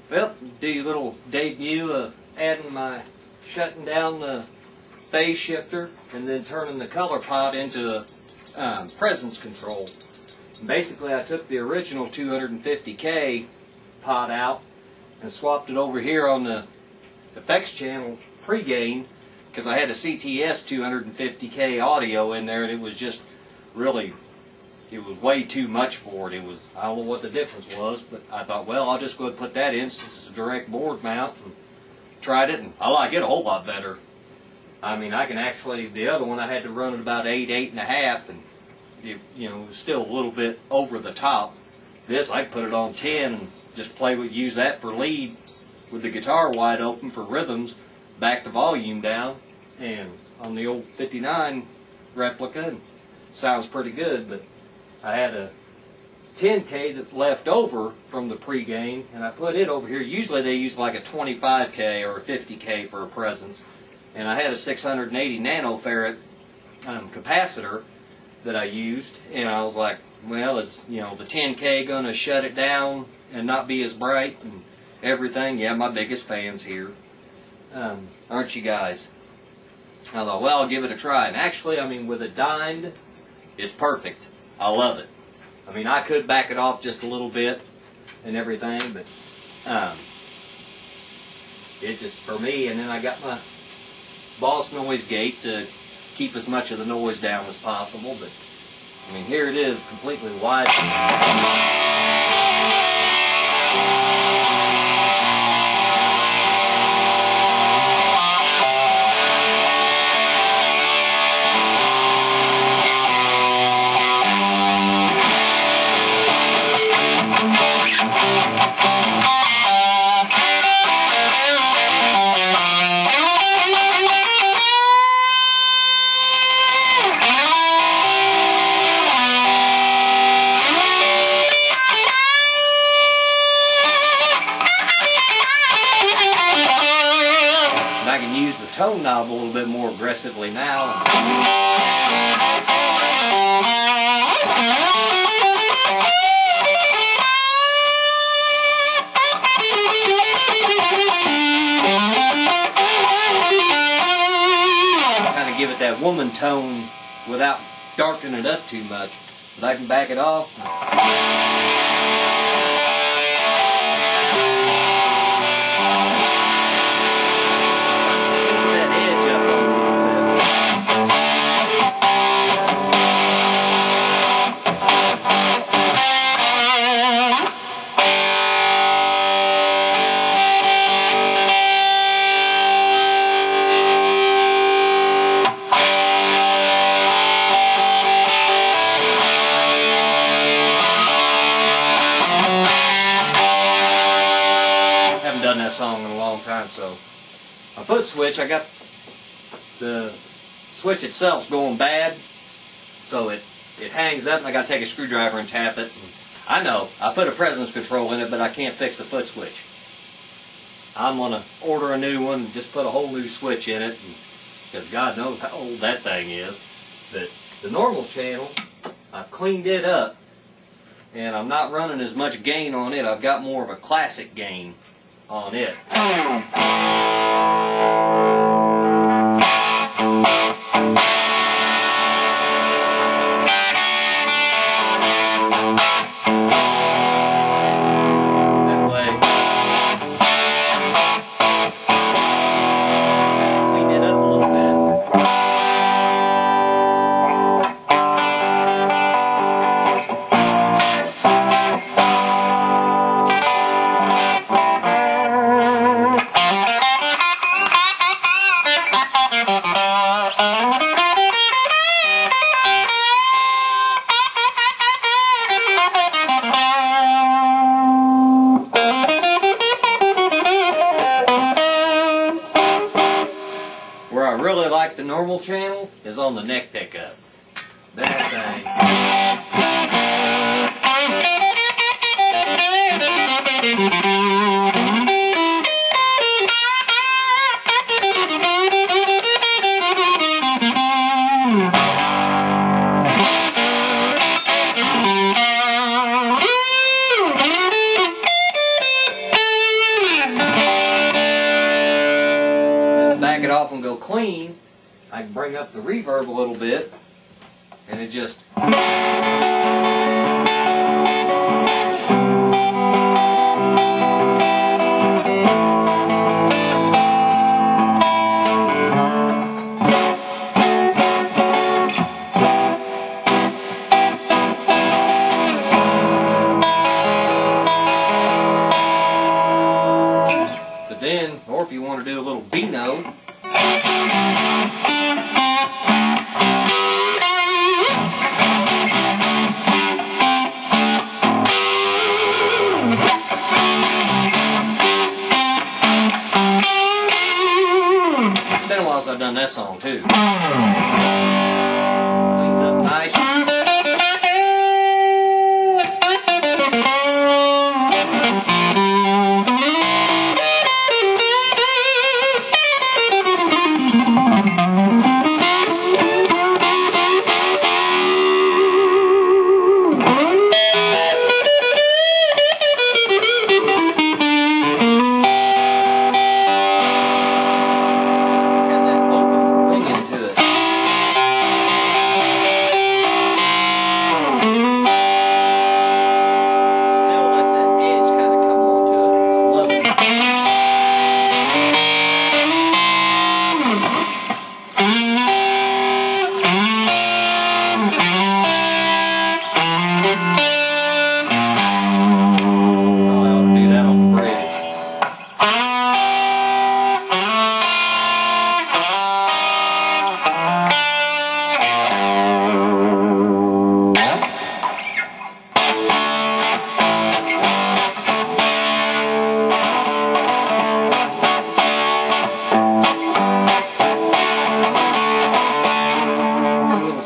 Well, do your little debut of adding my shutting down the phase shifter and then turning the color pot into presence control. And basically, I took the original 250K pot out and swapped it over here on the effects channel pre-gain because I had a CTS 250K audio in there, and it was just really, it was way too much for it. It was, I don't know what the difference was, but I thought, well, I'll just go ahead and put that in since it's a direct board mount, and tried it, and I like it a whole lot better. I mean, I can actually, the other one I had to run at about 8, 8.5, and it, you know, it was still a little bit over the top. This, I can put it on 10 and just play with, use that for lead with the guitar wide open for rhythms, back the volume down, and on the old 59 replica, and sounds pretty good. But I had a 10K that left over from the pre-gain, and I put it over here. Usually they use like a 25K or a 50K for a presence, and I had a 680 nanofarad capacitor that I used, and I was like, well, is, you know, the 10K gonna shut it down and not be as bright and everything? Yeah, my biggest fans here, aren't you guys? I thought, well, I'll give it a try, and actually, I mean, with it dined, it's perfect. I love it. I mean, I could back it off just a little bit and everything, but it just, for me, and then I got my Boss noise gate to keep as much of the noise down as possible, but I mean, here it is, completely wide. I can use the tone knob a little bit more aggressively now. Kind of give it that woman tone without darkening it up too much. But I can back it off. Done that song in a long time, so my foot switch, I got the switch itself's going bad, so it hangs up, and I got to take a screwdriver and tap it. And I know I put a presence control in it, but I can't fix the foot switch. I'm gonna order a new one and just put a whole new switch in it, because God knows how old that thing is. But the normal channel, I've cleaned it up, and I'm not running as much gain on it. I've got more of a classic gain on it. Where I really like the normal channel is on the neck pickup. That thing. back it off and go clean, I can bring up the reverb a little bit, and it just... But then, or if you want to do a little B note, it's been a while since I've done that song too. Cleans up nice.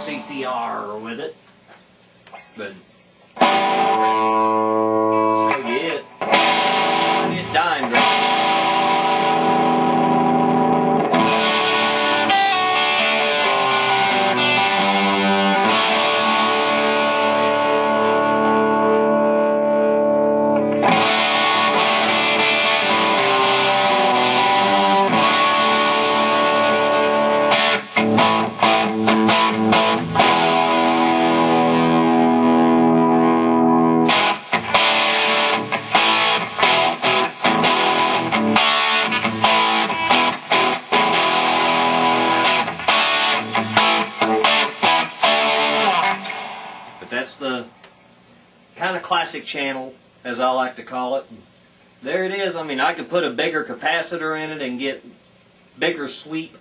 CCR with it, but show you it. I get dying right. That's the kind of classic channel, as I like to call it. There it is. I mean, I could put a bigger capacitor in it and get bigger sweep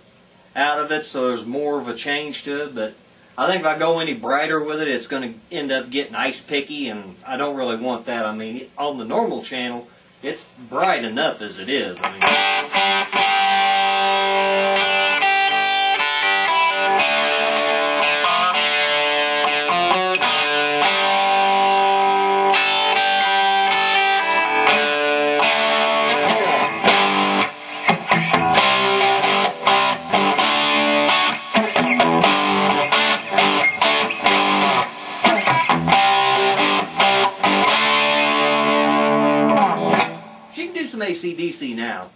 out of it, so there's more of a change to it. But I think if I go any brighter with it, it's going to end up getting ice picky, and I don't really want that. I mean, on the normal channel, it's bright enough as it is. I mean... some AC/DC now.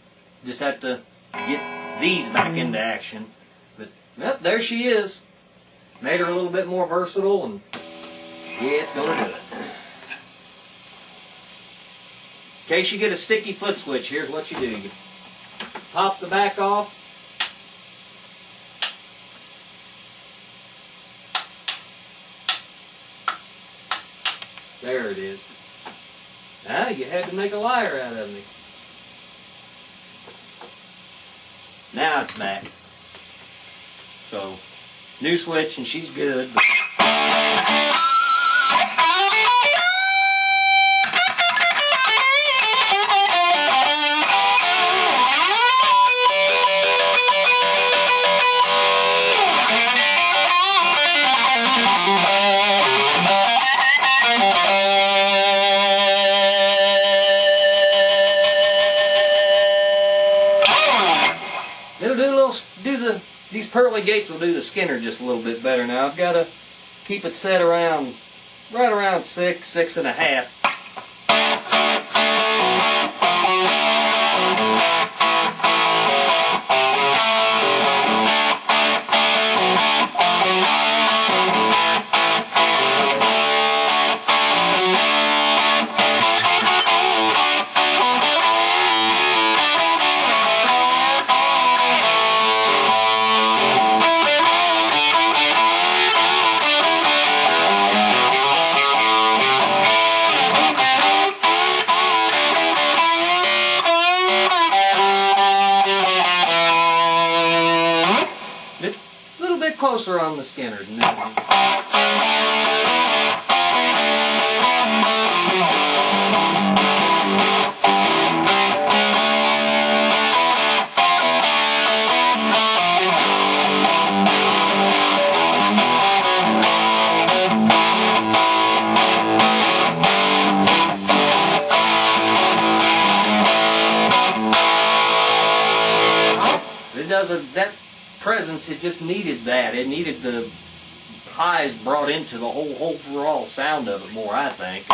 Just have to get these back into action. But yep, there she is. Made her a little bit more versatile, and yeah, it's gonna do it. In case you get a sticky foot switch, here's what you do. You pop the back off. There it is. Now you had to make a liar out of me. Now it's back. So, new switch and she's good. These pearly gates will do the Skinner just a little bit better now. I've got to keep it set around, right around 6, 6.5. closer on the Skinner than that one. It doesn't, that presence, it just needed that. It needed the highs brought into the whole overall sound of it more, I think.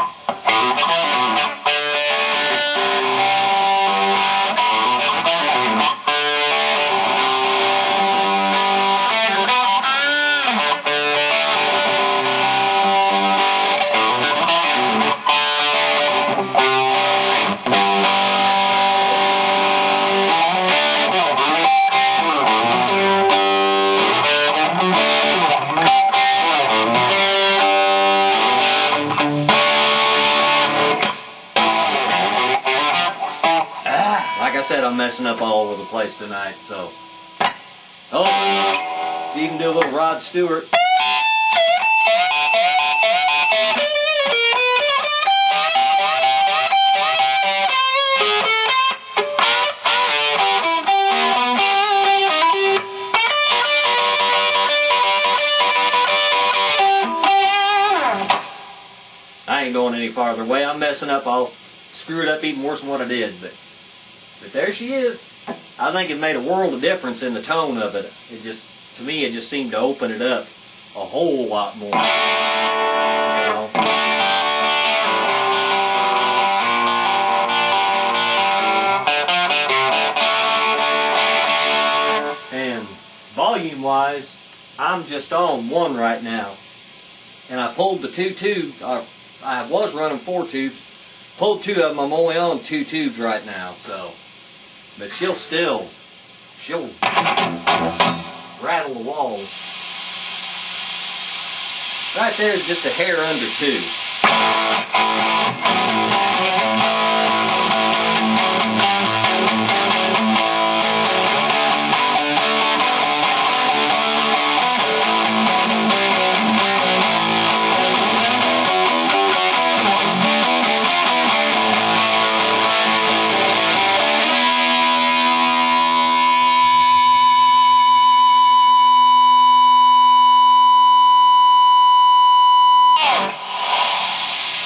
Like I said, I'm messing up all over the place tonight, so. Oh, you can do a little Rod Stewart. I ain't going any farther away. I'm messing up. I'll screw it up even worse than what I did, but there she is. I think it made a world of difference in the tone of it. It just, to me, it just seemed to open it up a whole lot more. You know? And volume-wise, I'm just on one right now. And I pulled the 2 tubes. I was running 4 tubes. Pulled 2 of them. I'm only on 2 tubes right now, so. But she'll rattle the walls. Right there is just a hair under 2.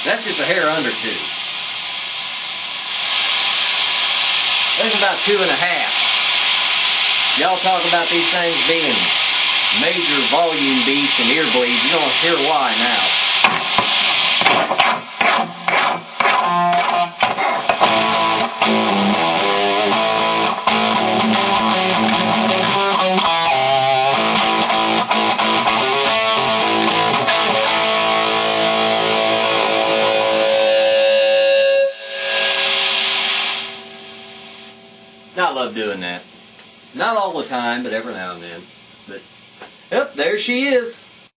That's just a hair under 2. There's about 2.5. Y'all talk about these things being major volume beasts and ear bleeds. You don't hear why now. I love doing that. Not all the time, but every now and then. But, yep, there she is.